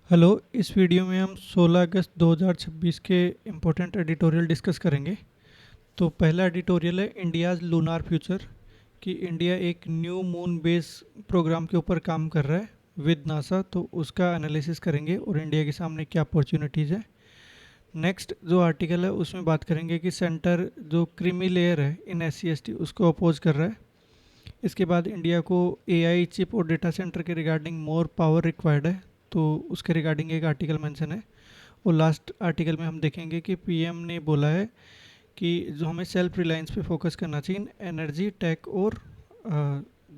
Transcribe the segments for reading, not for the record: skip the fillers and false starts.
Hello. इस video में हम 16 अगस्त 2026 के इम्पोर्टेंट एडिटोरियल डिस्कस करेंगे। तो पहला एडिटोरियल है इंडियाज़ लूनार फ्यूचर, कि इंडिया एक न्यू मून बेस प्रोग्राम के ऊपर काम कर रहा है विद नासा। तो उसका एनालिसिस करेंगे और इंडिया के सामने क्या अपॉर्चुनिटीज़ है। नेक्स्ट जो आर्टिकल है उसमें बात करेंगे कि सेंटर जो क्रीमी लेयर है इन SC/ST उसको अपोज कर रहा है। इसके बाद इंडिया को AI चिप और डेटा सेंटर के रिगार्डिंग मोर पावर रिक्वायर्ड है, तो उसके रिगार्डिंग एक आर्टिकल मेंशन है। और लास्ट आर्टिकल में हम देखेंगे कि PM ने बोला है कि जो हमें सेल्फ रिलायंस पे फोकस करना चाहिए इन एनर्जी टेक और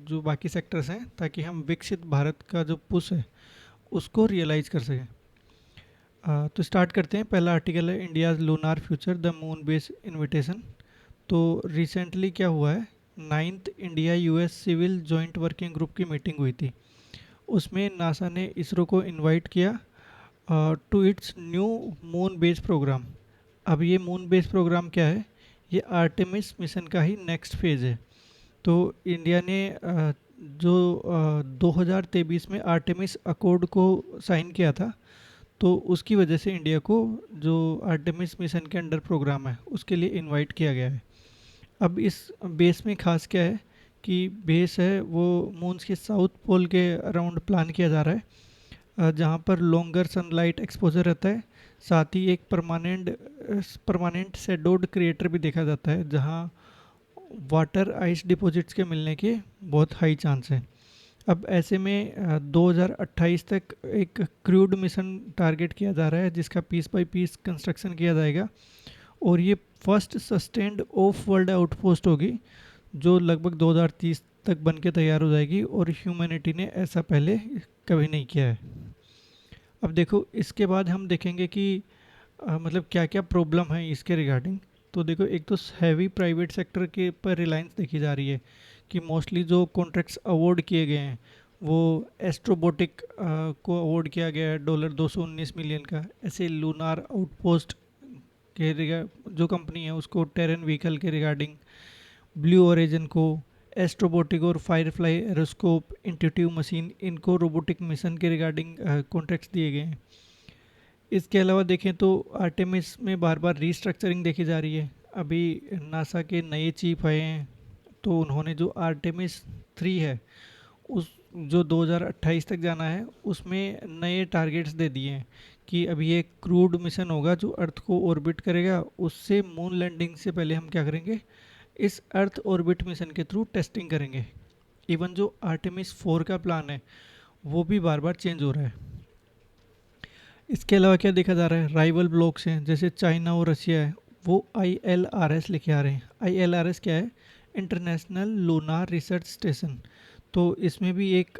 जो बाकी सेक्टर्स हैं, ताकि हम विकसित भारत का जो पुश है उसको रियलाइज़ कर सकें। तो स्टार्ट करते हैं। पहला आर्टिकल है India's lunar future the moon base invitation. तो रिसेंटली क्या हुआ है, 9th India US civil joint working group की मीटिंग हुई थी। उसमें नासा ने इसरो को इनवाइट किया to its new moon base programme. अब ये मून बेस प्रोग्राम क्या है, ये आर्टेमिस मिशन का ही नेक्स्ट फेज़ है। तो इंडिया ने जो 2023 में आर्टेमिस अकॉर्ड को साइन किया था, तो उसकी वजह से इंडिया को जो आर्टेमिस मिशन के अंडर प्रोग्राम है उसके लिए इनवाइट किया गया है। अब इस बेस में खास क्या है कि बेस है वो मून्स के साउथ पोल के अराउंड प्लान किया जा रहा है, जहाँ पर लॉन्गर सनलाइट एक्सपोजर रहता है। साथ ही एक परमानेंट शेडोड क्रिएटर भी देखा जाता है, जहाँ वाटर आइस डिपॉजिट्स के मिलने के बहुत हाई चांस हैं। अब ऐसे में 2028 तक एक क्रूड मिशन टारगेट किया जा रहा है, जिसका पीस बाय पीस कंस्ट्रक्शन किया जाएगा। और ये first sustained of world outpost होगी, जो लगभग 2030 तक बन के तैयार हो जाएगी, और ह्यूमैनिटी ने ऐसा पहले कभी नहीं किया है। अब देखो, इसके बाद हम देखेंगे कि मतलब क्या क्या प्रॉब्लम है इसके रिगार्डिंग। तो देखो, एक तो हैवी प्राइवेट सेक्टर के पर रिलायंस देखी जा रही है, कि मोस्टली जो कॉन्ट्रैक्ट्स अवॉर्ड किए गए हैं वो एस्ट्रोबोटिक को अवॉर्ड किया गया है $219 मिलियन का। ऐसे लूनार आउटपोस्ट के जो कंपनी है उसको टेरन व्हीकल के रिगार्डिंग, ब्लू ओरिजिन को एस्ट्रोबोटिक और फायरफ्लाई एरोस्कोप इंट्यूटिव मशीन, इनको रोबोटिक मिशन के रिगार्डिंग कॉन्ट्रैक्ट्स दिए गए हैं। इसके अलावा देखें तो आर्टेमिस में बार बार रीस्ट्रक्चरिंग देखी जा रही है। अभी नासा के नए चीफ आए हैं, तो उन्होंने जो आर्टेमिस 3 है उस जो 2028 तक जाना है उसमें नए टारगेट्स दे दिए हैं, कि अभी ये क्रूड मिशन होगा जो अर्थ को ऑर्बिट करेगा। उससे मून लैंडिंग से पहले हम क्या करेंगे, इस अर्थ ऑर्बिट मिशन के थ्रू टेस्टिंग करेंगे। इवन जो आर्टेमिस 4 का प्लान है वो भी बार बार चेंज हो रहा है। इसके अलावा क्या देखा जा रहा है, राइवल ब्लॉक्स हैं जैसे चाइना और रशिया है, वो ILRS लेके आ रहे हैं। ILRS क्या है, इंटरनेशनल लूनार रिसर्च स्टेशन। तो इसमें भी एक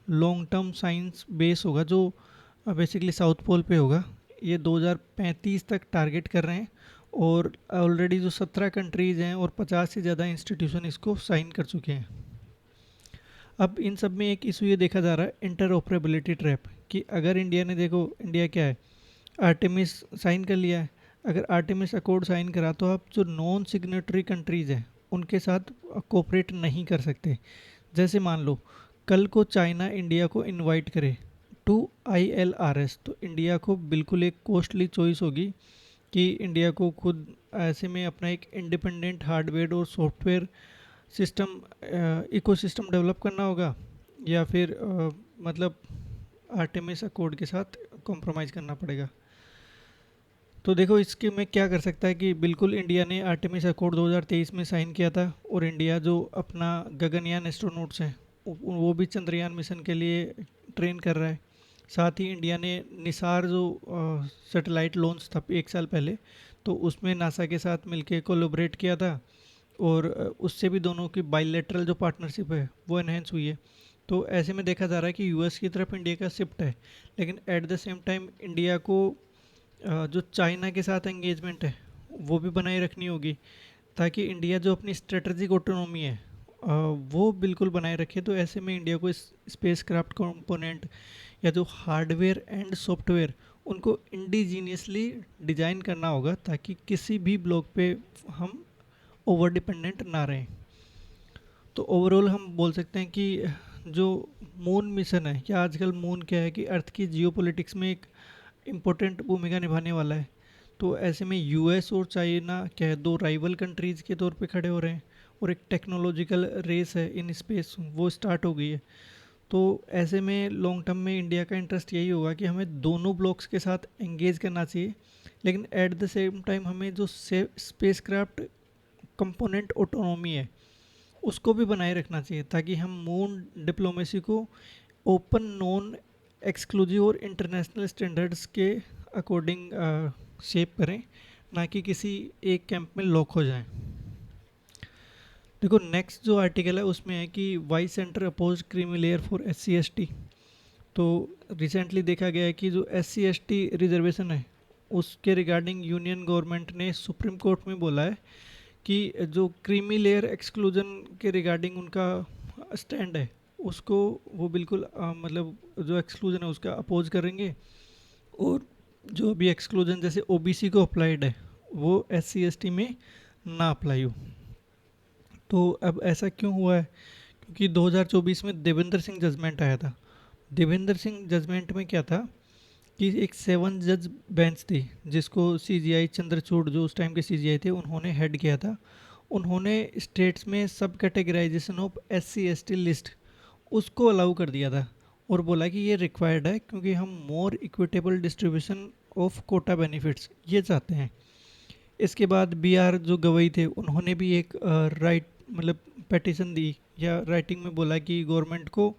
लॉन्ग टर्म साइंस बेस होगा, जो बेसिकली साउथ पोल पे होगा। ये 2035 तक टारगेट कर रहे हैं, और ऑलरेडी जो 17 कंट्रीज़ हैं और 50 से ज़्यादा इंस्टीट्यूशन इसको साइन कर चुके हैं। अब इन सब में एक इशू ये देखा जा रहा है, इंटर ऑपरेबिलिटी ट्रैप, कि अगर इंडिया ने, देखो इंडिया क्या है, आर्टेमिस साइन कर लिया है। अगर आर्टेमिस अकॉर्ड साइन करा तो आप जो नॉन सिग्नेटरी कंट्रीज़ हैं उनके साथ कोऑपरेट नहीं कर सकते। जैसे मान लो कल को चाइना इंडिया को इनवाइट करे टू ILRS, तो इंडिया को बिल्कुल एक कॉस्टली चॉइस होगी कि इंडिया को खुद ऐसे में अपना एक इंडिपेंडेंट हार्डवेयर और सॉफ्टवेयर सिस्टम इकोसिस्टम डेवलप करना होगा, या फिर मतलब आर्टेमिस अकॉर्ड के साथ कॉम्प्रोमाइज़ करना पड़ेगा। तो देखो, इसके में क्या कर सकता है कि बिल्कुल इंडिया ने आर्टेमिस अकॉर्ड 2023 में साइन किया था, और इंडिया जो अपना गगनयान एस्ट्रोनॉट्स हैं वो भी चंद्रयान मिशन के लिए ट्रेन कर रहा है। साथ ही इंडिया ने निसार जो सैटेलाइट लॉन्च था 1 साल पहले, तो उसमें नासा के साथ मिलके कोलैबोरेट किया था, और उससे भी दोनों की बाइलेटरल जो पार्टनरशिप है वो एनहेंस हुई है। तो ऐसे में देखा जा रहा है कि US की तरफ इंडिया का शिफ्ट है, लेकिन at the same time India को जो चाइना के साथ एंगेजमेंट है वो भी बनाए रखनी होगी, ताकि इंडिया जो अपनी स्ट्रेटजिक ऑटोनॉमी है वो बिल्कुल बनाए रखे। तो ऐसे में इंडिया को इस स्पेस क्राफ्ट कंपोनेंट या जो हार्डवेयर एंड सॉफ्टवेयर उनको इंडिजीनियसली डिज़ाइन करना होगा, ताकि किसी भी ब्लॉक पे हम ओवर डिपेंडेंट ना रहें। तो ओवरऑल हम बोल सकते हैं कि जो मून मिशन है, या आजकल मून क्या है कि अर्थ की जियोपॉलिटिक्स में एक इम्पोर्टेंट भूमिका निभाने वाला है। तो ऐसे में यूएस और चाइना क्या है, दो राइवल कंट्रीज़ के तौर पे खड़े हो रहे हैं, और एक टेक्नोलॉजिकल रेस है इन स्पेस वो स्टार्ट हो गई है। तो ऐसे में लॉन्ग टर्म में इंडिया का इंटरेस्ट यही होगा कि हमें दोनों ब्लॉक्स के साथ एंगेज करना चाहिए, लेकिन एट द सेम टाइम हमें जो स्पेस क्राफ्ट कंपोनेंट ऑटोनॉमी है उसको भी बनाए रखना चाहिए, ताकि हम मून डिप्लोमेसी को ओपन, नॉन एक्सक्लूसिव और इंटरनेशनल स्टैंडर्ड्स के अकॉर्डिंग शेप करें, ना कि किसी एक कैंप में लॉक हो जाएं। देखो नेक्स्ट जो आर्टिकल है उसमें है कि why centre oppose creamy layer for SC ST। तो रिसेंटली देखा गया है कि जो SC ST रिजर्वेशन है उसके रिगार्डिंग यूनियन गवर्नमेंट ने सुप्रीम कोर्ट में बोला है कि जो क्रीमी लेयर एक्सक्लूजन के रिगार्डिंग उनका स्टैंड है उसको वो बिल्कुल मतलब जो एक्सक्लूजन है उसका अपोज करेंगे, और जो भी एक्सक्लूजन जैसे OBC को अप्लाइड है वो SC ST में ना अप्लाई हो। तो अब ऐसा क्यों हुआ है? क्योंकि 2024 में देवेंद्र सिंह जजमेंट आया था। देवेंद्र सिंह जजमेंट में क्या था कि एक 7 जज बेंच थी जिसको CGI चंद्रचूड़, जो उस टाइम के CGI थे, उन्होंने हेड किया था। उन्होंने स्टेट्स में subcategorisation of SC ST list उसको अलाउ कर दिया था, और बोला कि ये रिक्वायर्ड है क्योंकि हम more equitable distribution of quota benefits ये चाहते हैं। इसके बाद BR जो गवई थे उन्होंने भी एक राइट मतलब पेटिशन दी, या राइटिंग में बोला कि गवर्नमेंट को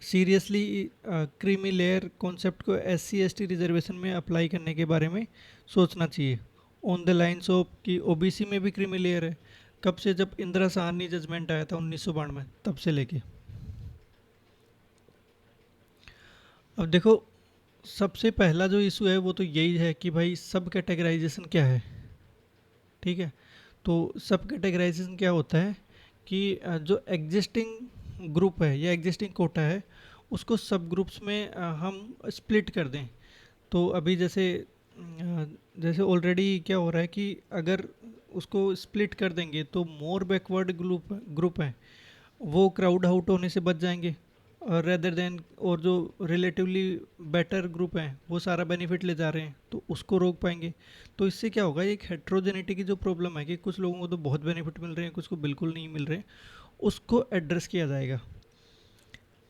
सीरियसली क्रीमी लेयर कॉन्सेप्ट को SC ST रिजर्वेशन में अप्लाई करने के बारे में सोचना चाहिए, ऑन द लाइन्स ऑफ कि OBC में भी क्रीमी लेयर है। कब से? जब इंदिरा साहनी जजमेंट आया था 1992, तब से लेके अब देखो, सबसे पहला जो इशू है वो तो यही है कि भाई सब कैटेगराइजेशन क्या है। ठीक है, तो सब कैटेगराइजेशन क्या होता है कि जो एग्जिस्टिंग ग्रुप है या एग्जिस्टिंग कोटा है उसको सब ग्रुप्स में हम स्प्लिट कर दें। तो अभी जैसे ऑलरेडी क्या हो रहा है कि अगर उसको स्प्लिट कर देंगे तो मोर बैकवर्ड ग्रुप ग्रुप हैं वो क्राउड आउट होने से बच जाएंगे, और रेदर देन, और जो रिलेटिवली बेटर ग्रुप हैं वो सारा बेनिफिट ले जा रहे हैं तो उसको रोक पाएंगे। तो इससे क्या होगा, एक हेट्रोजेनिटी की जो प्रॉब्लम है कि कुछ लोगों को तो बहुत बेनिफिट मिल रहे हैं, कुछ को बिल्कुल नहीं मिल रहे हैं, उसको एड्रेस किया जाएगा।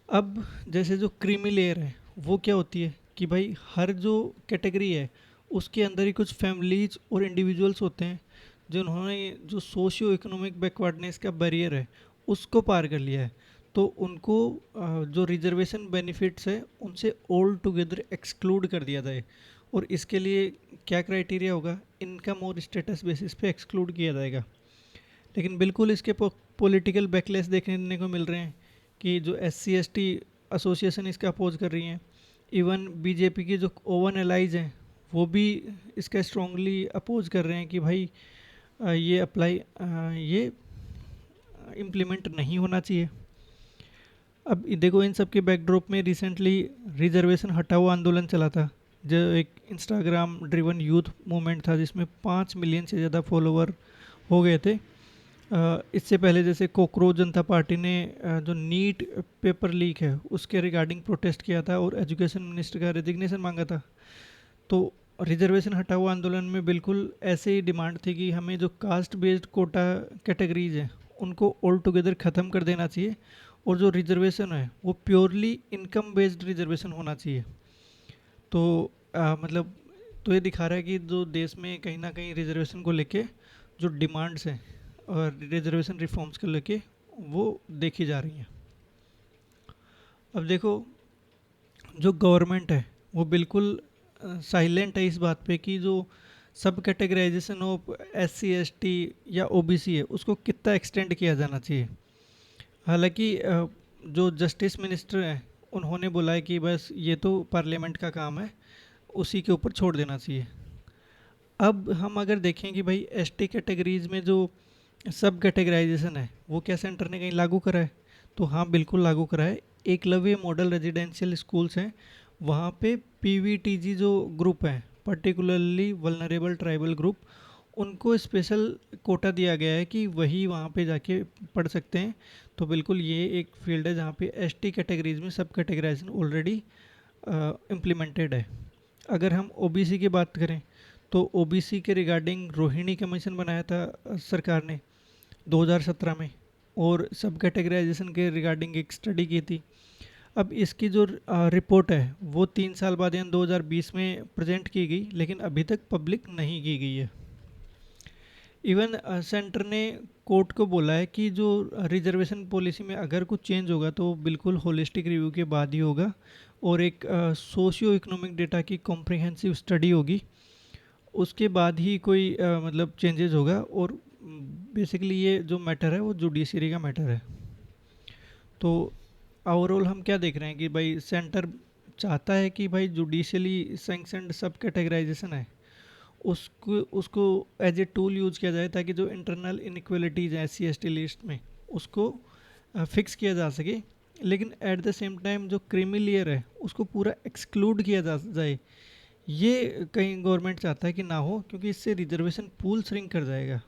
अब जैसे जो क्रीमी लेयर है वो क्या होती है कि भाई हर जो कैटेगरी है उसके अंदर ही कुछ फैमिलीज और इंडिविजुअल्स होते हैं जिन्होंने जो सोशियो इकोनॉमिक बैकवर्डनेस का बैरियर है उसको पार कर लिया है। तो उनको जो रिजर्वेशन बेनिफिट्स है उनसे ऑल टुगेदर एक्सक्लूड कर दिया जाए, और इसके लिए क्या क्राइटेरिया होगा, इनकम और स्टेटस बेसिस पे एक्सक्लूड किया जाएगा। लेकिन बिल्कुल इसके पॉलिटिकल बैकलेस देखने को मिल रहे हैं कि जो SC ST एसोसिएशन इसका अपोज कर रही हैं। इवन बीजेपी की जो ओवन एलाइज हैं वो भी इसका स्ट्रांगली अपोज कर रहे हैं कि भाई ये इम्प्लीमेंट नहीं होना चाहिए। अब देखो, इन सब के बैकड्रॉप में रिसेंटली रिजर्वेशन हटाओ आंदोलन चला था, जो एक इंस्टाग्राम ड्रिवन यूथ मूवमेंट था जिसमें 5 मिलियन से ज़्यादा फॉलोवर हो गए थे। इससे पहले जैसे कोकरोच जनता पार्टी ने जो नीट पेपर लीक है उसके रिगार्डिंग प्रोटेस्ट किया था और एजुकेशन मिनिस्टर का रेजिग्नेशन मांगा था। तो रिजर्वेशन हटाओ आंदोलन में बिल्कुल ऐसे ही डिमांड थी कि हमें जो कास्ट बेस्ड कोटा कैटेगरीज हैं उनको ऑल टुगेदर ख़त्म कर देना चाहिए, और जो रिजर्वेशन है वो प्योरली इनकम बेस्ड रिजर्वेशन होना चाहिए। तो मतलब तो ये दिखा रहा है कि जो देश में कहीं ना कहीं रिजर्वेशन को लेके जो डिमांड्स हैं और रिजर्वेशन रिफॉर्म्स को लेके वो देखी जा रही हैं। अब देखो, जो गवर्नमेंट है वो बिल्कुल साइलेंट है इस बात पे कि जो सब कैटेगराइजेशन ऑफ SC ST या OBC है उसको कितना एक्सटेंड किया जाना चाहिए। हालांकि जो जस्टिस मिनिस्टर हैं उन्होंने बोला है कि बस ये तो पार्लियामेंट का काम है, उसी के ऊपर छोड़ देना चाहिए। अब हम अगर देखें कि भाई ST कैटेगरीज में जो सब कैटेगराइजेशन है वो क्या सेंटर ने कहीं लागू करा है, तो हाँ बिल्कुल लागू करा है। एकलव्य मॉडल रेजिडेंशियल स्कूल्स हैं, वहाँ पे PVTG जो ग्रुप है, पर्टिकुलरली वल्नरेबल ट्राइबल ग्रुप, उनको स्पेशल कोटा दिया गया है कि वही वहाँ पे जाके पढ़ सकते हैं। तो बिल्कुल ये एक फील्ड है जहाँ पे एसटी कैटेगरीज में सब कैटेगराइजेशन ऑलरेडी इम्प्लीमेंटेड है। अगर हम ओबीसी की बात करें तो ओबीसी के रिगार्डिंग रोहिणी कमीशन बनाया था सरकार ने 2017 में, और सब कैटेगराइजेशन के रिगार्डिंग एक स्टडी की थी। अब इसकी जो रिपोर्ट है वो 3 साल बाद यानी 2020 में प्रेजेंट की गई, लेकिन अभी तक पब्लिक नहीं की गई है। इवन सेंटर ने कोर्ट को बोला है कि जो रिजर्वेशन पॉलिसी में अगर कुछ चेंज होगा तो बिल्कुल होलिस्टिक रिव्यू के बाद ही होगा, और एक सोशियो इकोनॉमिक डेटा की कॉम्प्रिहेंसिव स्टडी होगी, उसके बाद ही कोई मतलब चेंजेस होगा। और बेसिकली ये जो मैटर है वो जुडिशरी का मैटर है। तो ओवरऑल हम क्या देख रहे हैं कि भाई सेंटर चाहता है कि भाई जुडिशली सैंक्शनड सब कैटेगराइजेशन है उसको उसको एज ए टूल यूज किया जाए, ताकि जो इंटरनल इनइक्वालिटीज़ हैं SC ST लिस्ट में उसको फिक्स किया जा सके। लेकिन एट द सेम टाइम जो क्रीमी लेयर है उसको पूरा एक्सक्लूड किया जा जाए, ये कहीं गवर्नमेंट चाहता है कि ना हो, क्योंकि इससे रिजर्वेशन पूल श्रिंक कर जाएगा।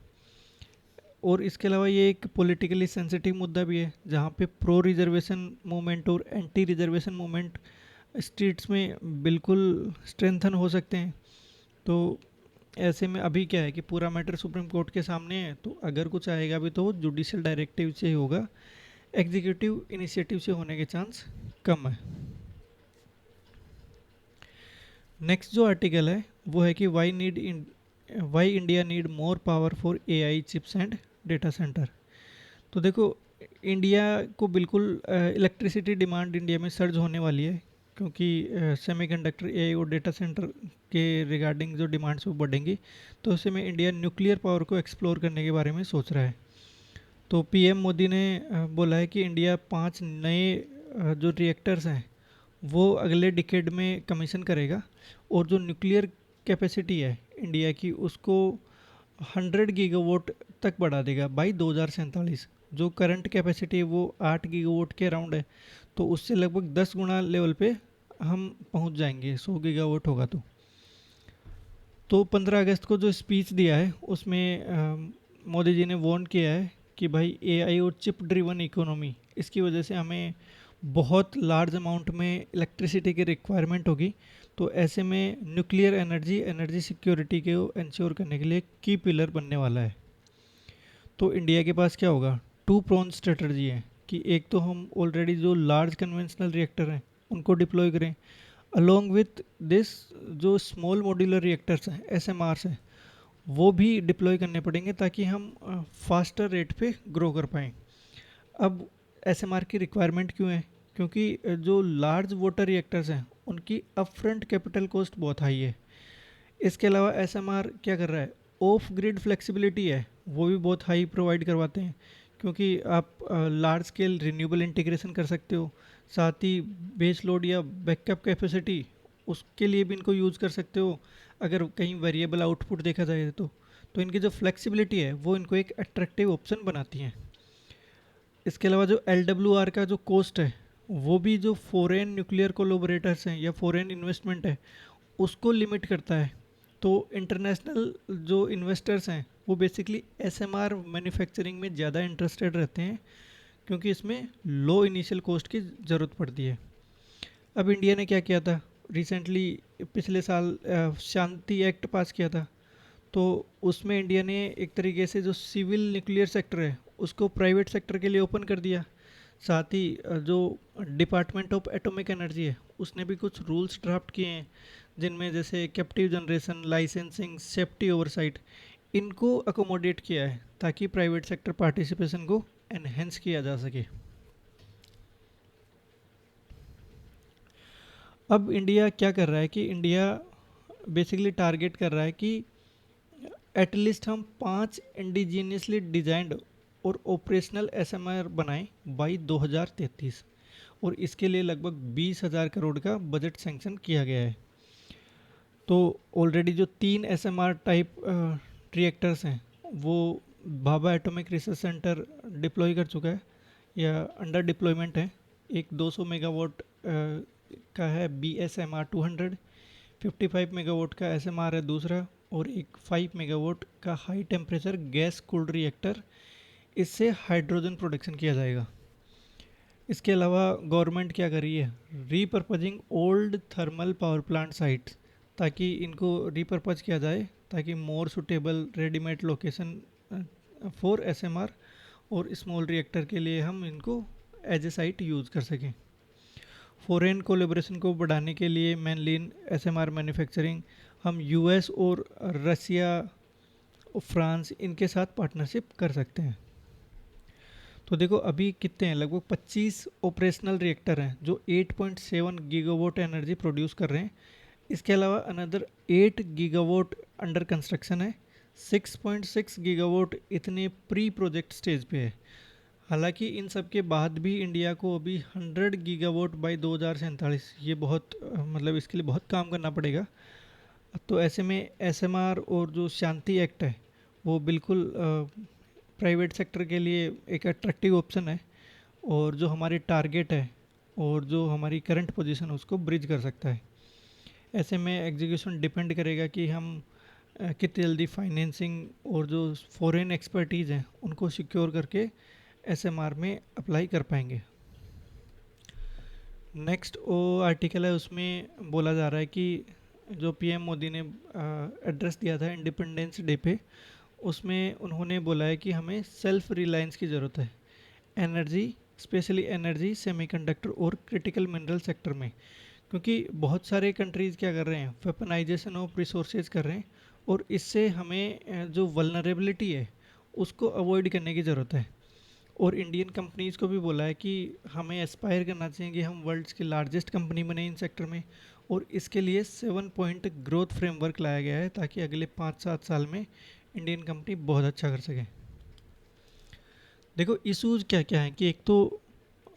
और इसके अलावा ये एक पॉलिटिकली सेंसिटिव मुद्दा भी है जहाँ पे प्रो रिजर्वेशन मूवमेंट और एंटी रिजर्वेशन मूवमेंट स्टेट्स में बिल्कुल स्ट्रेंथन हो सकते हैं। तो ऐसे में अभी क्या है कि पूरा मैटर सुप्रीम कोर्ट के सामने है, तो अगर कुछ आएगा भी तो वो जुडिशियल डायरेक्टिव से ही होगा, एग्जीक्यूटिव इनिशिएटिव से होने के चांस कम है। नेक्स्ट जो आर्टिकल है वो है कि why India need more power for AI chips and data centre. तो देखो, इंडिया को बिल्कुल इलेक्ट्रिसिटी डिमांड इंडिया में सर्ज होने वाली है, क्योंकि सेमीकंडक्टर AI और डेटा सेंटर के रिगार्डिंग जो डिमांड्स वो बढ़ेंगी। तो उसे में इंडिया न्यूक्लियर पावर को एक्सप्लोर करने के बारे में सोच रहा है। तो PM मोदी ने बोला है कि इंडिया 5 नए जो रिएक्टर्स हैं वो अगले डिकेड में कमीशन करेगा, और जो न्यूक्लियर कैपेसिटी है इंडिया की उसको 100 गीगावाट तक बढ़ा देगा बाई 2047। जो करंट कैपेसिटी है वो 8 गीगावाट के अराउंड है, तो उससे लगभग 10 गुना लेवल पे हम पहुंच जाएंगे 100 गीगावाट होगा तो 15 अगस्त को जो स्पीच दिया है उसमें मोदी जी ने वार्न किया है कि भाई AI और चिप ड्रिवन इकोनॉमी, इसकी वजह से हमें बहुत लार्ज अमाउंट में इलेक्ट्रिसिटी की रिक्वायरमेंट होगी। तो ऐसे में न्यूक्लियर एनर्जी सिक्योरिटी को इंश्योर करने के लिए की पिलर बनने वाला है। तो इंडिया के पास क्या होगा, टू प्रोन स्ट्रेटजी है कि एक तो हम ऑलरेडी जो लार्ज कन्वेंशनल रिएक्टर हैं उनको डिप्लॉय करें, अलोंग विथ दिस जो स्मॉल मॉड्यूलर रिएक्टर्स हैं SMRs हैं वो भी डिप्लॉय करने पड़ेंगे, ताकि हम फास्टर रेट पे ग्रो कर पाएँ। अब SMR की रिक्वायरमेंट क्यों है, क्योंकि जो लार्ज वाटर रिएक्टर्स हैं उनकी अपफ्रंट कैपिटल कॉस्ट बहुत हाई है। इसके अलावा SMR क्या कर रहा है, ऑफ ग्रिड फ्लेक्सिबिलिटी है वो भी बहुत हाई प्रोवाइड करवाते हैं, क्योंकि आप लार्ज स्केल रिन्यूएबल इंटीग्रेशन कर सकते हो, साथ ही बेस लोड या बैकअप कैपेसिटी उसके लिए भी इनको यूज़ कर सकते हो अगर कहीं वेरिएबल आउटपुट देखा जाए तो इनकी जो फ्लेक्सिबिलिटी है वो इनको एक अट्रैक्टिव ऑप्शन बनाती है। इसके अलावा जो LWR का जो कॉस्ट है वो भी जो फॉरेन न्यूक्लियर कोलोबरेटर्स हैं या फॉरेन इन्वेस्टमेंट है उसको लिमिट करता है। तो इंटरनेशनल जो इन्वेस्टर्स हैं वो बेसिकली SMR मैन्युफैक्चरिंग में ज़्यादा इंटरेस्टेड रहते हैं, क्योंकि इसमें लो इनिशियल कॉस्ट की ज़रूरत पड़ती है। अब इंडिया ने क्या किया था रिसेंटली, पिछले साल शांति एक्ट पास किया था। तो उसमें इंडिया ने एक तरीके से जो सिविल न्यूक्लियर सेक्टर है उसको प्राइवेट सेक्टर के लिए ओपन कर दिया। साथ ही जो डिपार्टमेंट ऑफ एटॉमिक एनर्जी है उसने भी कुछ रूल्स ड्राफ्ट किए हैं, जिनमें जैसे captive generation, licensing, safety oversight, इनको अकोमोडेट किया है ताकि प्राइवेट सेक्टर पार्टिसिपेशन को एनहेंस किया जा सके। अब इंडिया क्या कर रहा है कि इंडिया बेसिकली टारगेट कर रहा है कि एटलीस्ट हम 5 इंडिजीनियसली डिजाइंड और ऑपरेशनल SMR बनाएं बाई 2033, और इसके लिए लगभग 20,000 करोड़ का बजट सैंक्शन किया गया है। तो ऑलरेडी जो 3 SMR टाइप रिएक्टर्स हैं वो Bhabha atomic research centre deploy कर चुका है या अंडर डिप्लॉयमेंट है। एक 200 मेगावाट का है BSMR 200, 55 मेगावाट का SMR है दूसरा, और एक 5 मेगावाट का high temperature gas cooled reactor, इससे हाइड्रोजन प्रोडक्शन किया जाएगा। इसके अलावा गवर्नमेंट क्या कर रही है, repurposing old thermal power plant sites, ताकि इनको रीपर्पज किया जाए, ताकि more suitable readymade location for SMR और स्मॉल रिएक्टर के लिए हम इनको एज ए साइट यूज़ कर सकें। फॉरेन कोलेब्रेशन को बढ़ाने के लिए मेनली इन एसएमआर मैन्युफैक्चरिंग हम यूएस और रसिया और फ्रांस इनके साथ पार्टनरशिप कर सकते हैं। तो देखो अभी कितने हैं, लगभग 25 ऑपरेशनल रिएक्टर हैं जो 8.7 गीगावाट एनर्जी प्रोड्यूस कर रहे हैं। इसके अलावा अनदर 8 गीगावाट अंडर कंस्ट्रक्शन है, 6.6 गीगावाट इतने प्री प्रोजेक्ट स्टेज पे है। हालांकि इन सब के बाद भी इंडिया को अभी 100 गीगावाट बाई 2047, ये बहुत मतलब इसके लिए बहुत काम करना पड़ेगा। तो ऐसे में एसएमआर और जो शांति एक्ट है वो बिल्कुल प्राइवेट सेक्टर के लिए एक अट्रैक्टिव ऑप्शन है, और जो हमारी टारगेट है और जो हमारी करंट पोजीशन है उसको ब्रिज कर सकता है। ऐसे में एग्जीक्यूशन डिपेंड करेगा कि हम कितनी जल्दी फाइनेंसिंग और जो फॉरेन एक्सपर्टीज़ हैं उनको सिक्योर करके एसएमआर में अप्लाई कर पाएंगे। नेक्स्ट वो आर्टिकल है, उसमें बोला जा रहा है कि जो पीएम मोदी ने एड्रेस दिया था इंडिपेंडेंस डे पे, उसमें उन्होंने बोला है कि हमें सेल्फ रिलायंस की ज़रूरत है एनर्जी, स्पेशली एनर्जी, सेमीकंडक्टर और क्रिटिकल मिनरल सेक्टर में। क्योंकि बहुत सारे कंट्रीज़ क्या कर रहे हैं, वेपनाइजेशन ऑफ रिसोर्सेज कर रहे हैं, और इससे हमें जो वल्नरेबिलिटी है उसको अवॉइड करने की ज़रूरत है। और इंडियन कंपनीज़ को भी बोला है कि हमें एस्पायर करना चाहिए कि हम वर्ल्ड्स की लार्जेस्ट कंपनी बने इन सेक्टर में, और इसके लिए 7 पॉइंट ग्रोथ फ्रेमवर्क लाया गया है ताकि अगले 5-7 साल में इंडियन कंपनी बहुत अच्छा कर सके। देखो इशूज़ क्या क्या हैं कि एक तो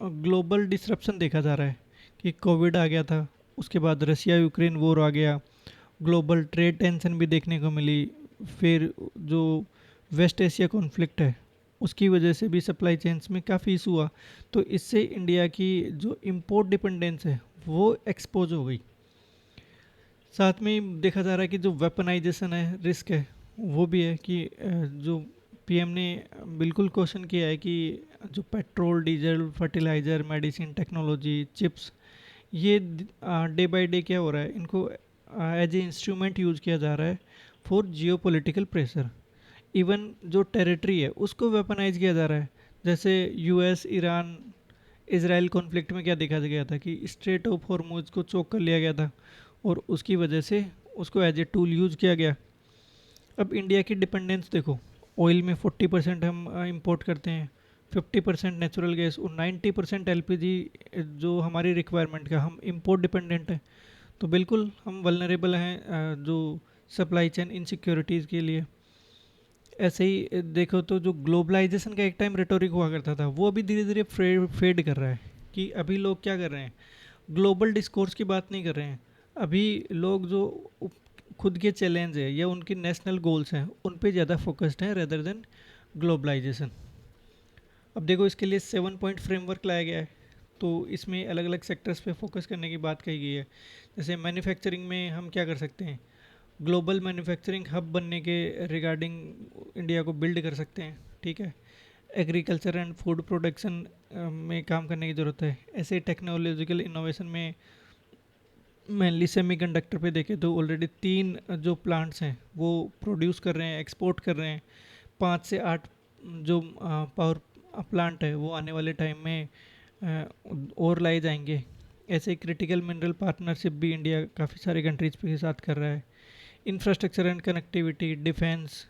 ग्लोबल डिसरप्शन देखा जा रहा है कि कोविड आ गया था, उसके बाद रसिया यूक्रेन वॉर आ गया, ग्लोबल ट्रेड टेंशन भी देखने को मिली, फिर जो वेस्ट एशिया कॉन्फ्लिक्ट है उसकी वजह से भी सप्लाई चेन्स में काफ़ी इशू हुआ। तो इससे इंडिया की जो इंपोर्ट डिपेंडेंस है वो एक्सपोज हो गई। साथ में देखा जा रहा है कि जो वेपनाइजेशन है रिस्क है वो भी है कि जो पीएम ने बिल्कुल क्वेश्चन किया है कि जो petrol, diesel, fertiliser, medicine, technology, chips, ये डे बाय डे क्या हो रहा है, इनको एज ए इंस्ट्रूमेंट यूज़ किया जा रहा है for geo political pressure. Even जो टेरिटरी है उसको वेपनाइज किया जा रहा है। जैसे यूएस ईरान इसराइल कॉन्फ्लिक्ट में क्या देखा गया था कि स्ट्रेट ऑफ हॉर्मुज को चोक कर लिया गया था, और उसकी वजह से उसको एज ए टूल यूज़ किया गया। अब इंडिया की डिपेंडेंस देखो, ऑयल में 40% हम इंपोर्ट करते हैं, 50% नेचुरल गैस और 90% एलपीजी जो हमारी रिक्वायरमेंट का हम इंपोर्ट डिपेंडेंट है। तो बिल्कुल हम वल्नरेबल हैं जो सप्लाई चेन इनसिक्योरिटीज़ के लिए। ऐसे ही देखो तो जो ग्लोबलाइजेशन का एक टाइम रेटोरिक हुआ करता था वो अभी धीरे धीरे फेड कर रहा है कि अभी लोग क्या कर रहे हैं, ग्लोबल डिस्कोर्स की बात नहीं कर रहे हैं। अभी लोग जो खुद के चैलेंज है या उनके नेशनल गोल्स हैं उन पे ज़्यादा फोकस्ड हैं रेदर देन ग्लोबलाइजेशन। अब देखो इसके लिए 7 पॉइंट फ्रेमवर्क लाया गया है, तो इसमें अलग अलग सेक्टर्स पे फोकस करने की बात कही गई है। जैसे मैन्युफैक्चरिंग में हम क्या कर सकते हैं, ग्लोबल मैन्युफैक्चरिंग हब बनने के रिगार्डिंग इंडिया को बिल्ड कर सकते हैं, ठीक है। एग्रीकल्चर एंड फूड प्रोडक्शन में काम करने की ज़रूरत है। ऐसे टेक्नोलॉजिकल इनोवेशन में मेनली सेमीकंडक्टर पे देखें तो ऑलरेडी 3 जो प्लांट्स हैं वो प्रोड्यूस कर रहे हैं, एक्सपोर्ट कर रहे हैं। 5 से 8 जो पावर प्लांट है वो आने वाले टाइम में और लाए जाएंगे। ऐसे क्रिटिकल मिनरल पार्टनरशिप भी इंडिया काफ़ी सारे कंट्रीज के साथ कर रहा है। इंफ्रास्ट्रक्चर एंड कनेक्टिविटी, डिफेंस,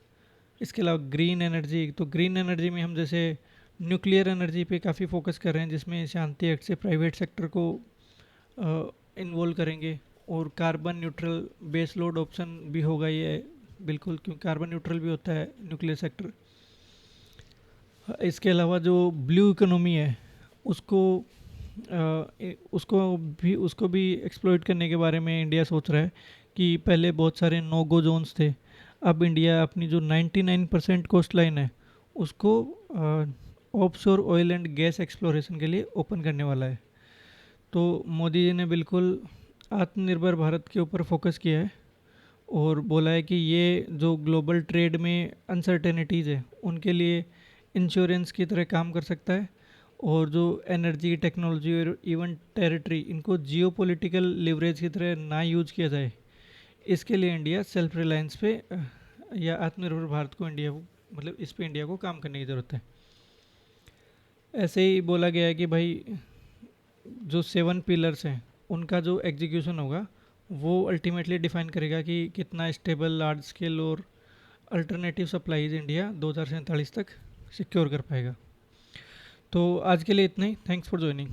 इसके अलावा ग्रीन एनर्जी। तो ग्रीन एनर्जी में हम जैसे न्यूक्लियर एनर्जी पे काफ़ी फोकस कर रहे हैं, जिसमें शांति एक्ट से प्राइवेट सेक्टर को इन्वॉल्व करेंगे, और carbon neutral base load option भी होगा ये, बिल्कुल, क्योंकि कार्बन न्यूट्रल भी होता है न्यूक्लियर सेक्टर। इसके अलावा जो ब्लू इकोनॉमी है उसको उसको भी एक्सप्लॉइट करने के बारे में इंडिया सोच रहा है कि पहले बहुत सारे नो गो जोन्स थे, अब इंडिया अपनी जो 99% कोस्ट लाइन है उसको offshore oil and gas exploration के लिए ओपन करने वाला है। तो मोदी जी ने बिल्कुल आत्मनिर्भर भारत के ऊपर फोकस किया है, और बोला है कि ये जो ग्लोबल ट्रेड में अनसर्टेनिटीज़ है उनके लिए इंश्योरेंस की तरह काम कर सकता है। और जो एनर्जी, टेक्नोलॉजी और इवन टेरिटरी, इनको जियो पॉलिटिकल लिवरेज की तरह ना यूज किया जाए, इसके लिए इंडिया सेल्फ रिलायंस पे या आत्मनिर्भर भारत को इंडिया को, मतलब इस पे इंडिया को काम करने की ज़रूरत है। ऐसे ही बोला गया है कि भाई जो 7 पिलर्स हैं उनका जो एग्जीक्यूशन होगा वो अल्टीमेटली डिफाइन करेगा कि कितना स्टेबल, लार्ज स्केल और अल्टरनेटिव सप्लाईज इंडिया 2047 तक सिक्योर कर पाएगा। तो आज के लिए इतना ही। Thanks for joining.